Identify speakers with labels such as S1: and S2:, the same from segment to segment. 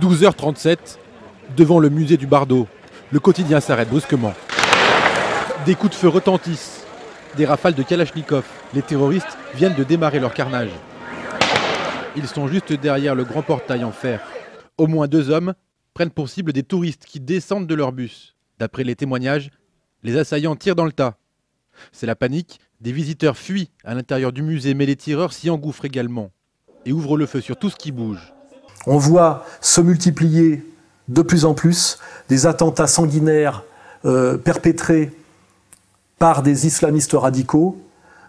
S1: 12h37, devant le musée du Bardo, le quotidien s'arrête brusquement. Des coups de feu retentissent, des rafales de Kalachnikov. Les terroristes viennent de démarrer leur carnage. Ils sont juste derrière le grand portail en fer. Au moins 2 hommes prennent pour cible des touristes qui descendent de leur bus. D'après les témoignages, les assaillants tirent dans le tas. C'est la panique, des visiteurs fuient à l'intérieur du musée, mais les tireurs s'y engouffrent également et ouvrent le feu sur tout ce qui bouge.
S2: On voit se multiplier de plus en plus des attentats sanguinaires perpétrés par des islamistes radicaux,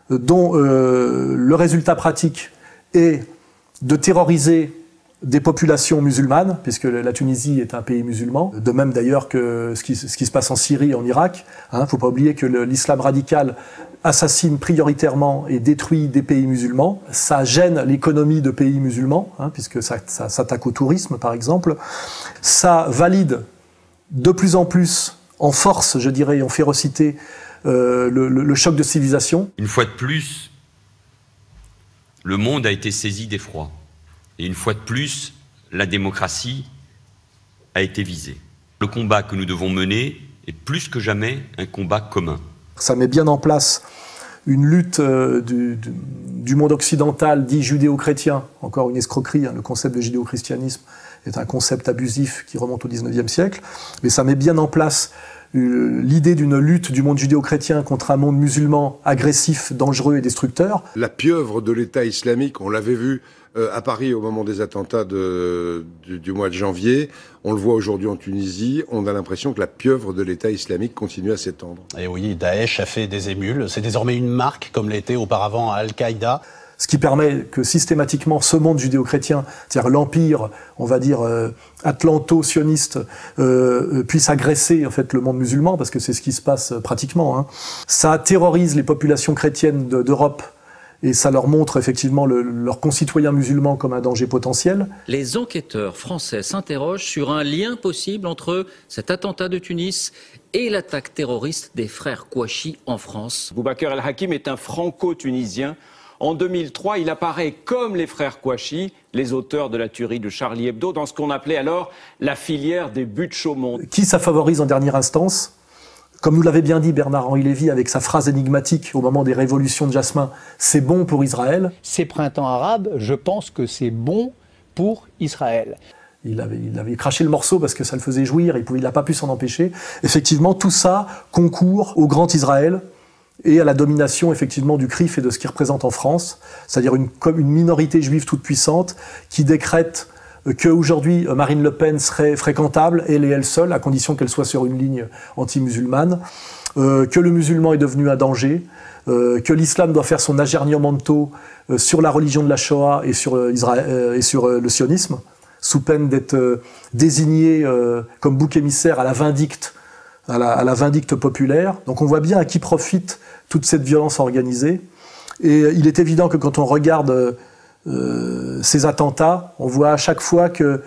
S2: dont le résultat pratique est de terroriser des populations musulmanes, puisque la Tunisie est un pays musulman, de même d'ailleurs que ce qui se passe en Syrie et en Irak. Il ne faut pas oublier que l'islam radical assassine prioritairement et détruit des pays musulmans. Ça gêne l'économie de pays musulmans, puisque ça s'attaque au tourisme par exemple. Ça valide de plus en plus en force, je dirais, et en férocité, le choc de civilisation.
S3: Une fois de plus, le monde a été saisi d'effroi. Et une fois de plus, la démocratie a été visée. Le combat que nous devons mener est plus que jamais un combat commun.
S2: Ça met bien en place une lutte du monde occidental dit judéo-chrétien, encore une escroquerie, le concept de judéo-christianisme est un concept abusif qui remonte au XIXe siècle, mais ça met bien en place l'idée d'une lutte du monde judéo-chrétien contre un monde musulman agressif, dangereux et destructeur.
S4: La pieuvre de l'État islamique, on l'avait vu à Paris au moment des attentats du mois de janvier, on le voit aujourd'hui en Tunisie, on a l'impression que la pieuvre de l'État islamique continue à s'étendre.
S5: Et oui, Daesh a fait des émules, c'est désormais une marque comme l'était auparavant Al-Qaïda.
S2: Ce qui permet que systématiquement ce monde judéo-chrétien, c'est-à-dire l'empire, on va dire atlanto-sioniste, puisse agresser en fait le monde musulman, parce que c'est ce qui se passe pratiquement. Ça terrorise les populations chrétiennes d'Europe, et ça leur montre effectivement leurs concitoyens musulmans comme un danger potentiel.
S6: Les enquêteurs français s'interrogent sur un lien possible entre cet attentat de Tunis et l'attaque terroriste des frères Kouachi en France.
S7: Boubacar El-Hakim est un franco-tunisien. En 2003, il apparaît comme les frères Kouachi, les auteurs de la tuerie de Charlie Hebdo, dans ce qu'on appelait alors la filière des buts de Chaumont.
S2: Qui ça favorise en dernière instance ? Comme nous l'avait bien dit Bernard-Henri Lévy avec sa phrase énigmatique au moment des révolutions de Jasmin, c'est bon pour Israël.
S8: Ces printemps arabes, je pense que c'est bon pour Israël.
S2: Il avait craché le morceau parce que ça le faisait jouir, il n'a pas pu s'en empêcher. Effectivement, tout ça concourt au grand Israël et à la domination effectivement du CRIF et de ce qu'il représente en France, c'est-à-dire une minorité juive toute puissante qui décrète qu'aujourd'hui Marine Le Pen serait fréquentable, elle et elle seule, à condition qu'elle soit sur une ligne anti-musulmane, que le musulman est devenu un danger, que l'islam doit faire son aggiornamento sur la religion de la Shoah et sur le sionisme, sous peine d'être désigné comme bouc émissaire à la vindicte, à la vindicte populaire. Donc on voit bien à qui profite toute cette violence organisée. Et il est évident que quand on regarde ces attentats, on voit à chaque fois que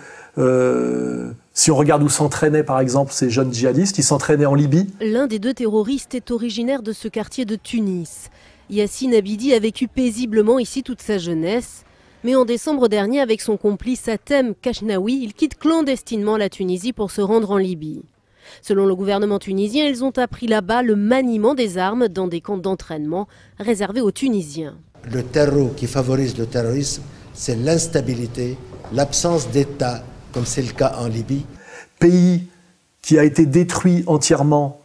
S2: si on regarde où s'entraînaient par exemple ces jeunes djihadistes, ils s'entraînaient en Libye.
S9: L'un des 2 terroristes est originaire de ce quartier de Tunis. Yassine Abidi a vécu paisiblement ici toute sa jeunesse. Mais en décembre dernier, avec son complice Hatem Kashnaoui, il quitte clandestinement la Tunisie pour se rendre en Libye. Selon le gouvernement tunisien, ils ont appris là-bas le maniement des armes dans des camps d'entraînement réservés aux Tunisiens.
S10: Le terreau qui favorise le terrorisme, c'est l'instabilité, l'absence d'État, comme c'est le cas en Libye.
S2: Pays qui a été détruit entièrement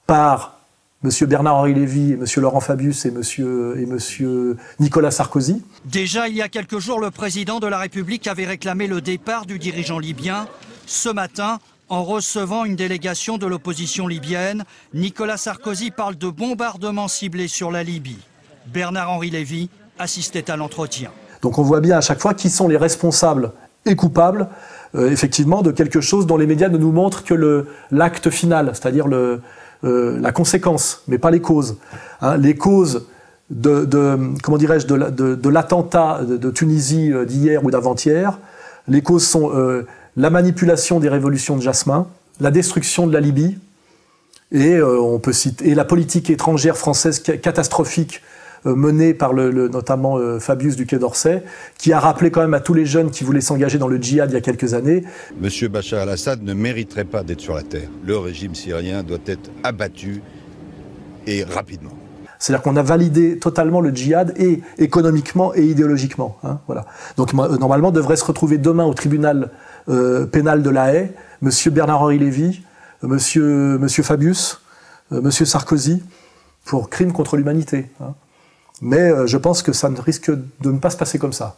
S2: par M. Bernard-Henri Lévy, M. Laurent Fabius et M. Nicolas Sarkozy.
S11: Déjà, il y a quelques jours, le président de la République avait réclamé le départ du dirigeant libyen. Ce matin, en recevant une délégation de l'opposition libyenne, Nicolas Sarkozy parle de bombardements ciblés sur la Libye. Bernard-Henri Lévy assistait à l'entretien. Donc
S2: on voit bien à chaque fois qui sont les responsables et coupables, effectivement, de quelque chose dont les médias ne nous montrent que l'acte final, c'est-à-dire la conséquence, mais pas les causes. Les causes de l'attentat de Tunisie d'hier ou d'avant-hier, les causes sont la manipulation des révolutions de Jasmin, la destruction de la Libye, et on peut citer la politique étrangère française catastrophique menée par notamment Fabius du Quai d'Orsay, qui a rappelé quand même à tous les jeunes qui voulaient s'engager dans le djihad il y a quelques années.
S12: Monsieur Bachar al-Assad ne mériterait pas d'être sur la terre. Le régime syrien doit être abattu et rapidement.
S2: C'est-à-dire qu'on a validé totalement le djihad et économiquement et idéologiquement. Hein, voilà. Donc normalement devrait se retrouver demain au tribunal pénal de La Haye, monsieur Bernard-Henri Lévy, monsieur Fabius, monsieur Sarkozy, pour crime contre l'humanité. Hein. Mais je pense que ça ne risque de ne pas se passer comme ça.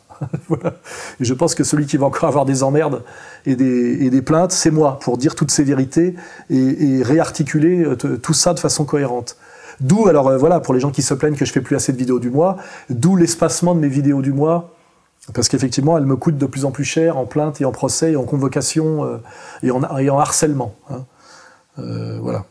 S2: Voilà. Et je pense que celui qui va encore avoir des emmerdes et des plaintes, c'est moi, pour dire toutes ces vérités et réarticuler tout ça de façon cohérente. D'où, alors voilà, pour les gens qui se plaignent que je fais plus assez de vidéos du mois, d'où l'espacement de mes vidéos du mois, parce qu'effectivement, elles me coûtent de plus en plus cher en plainte et en procès et en convocation et en harcèlement. Hein. Voilà.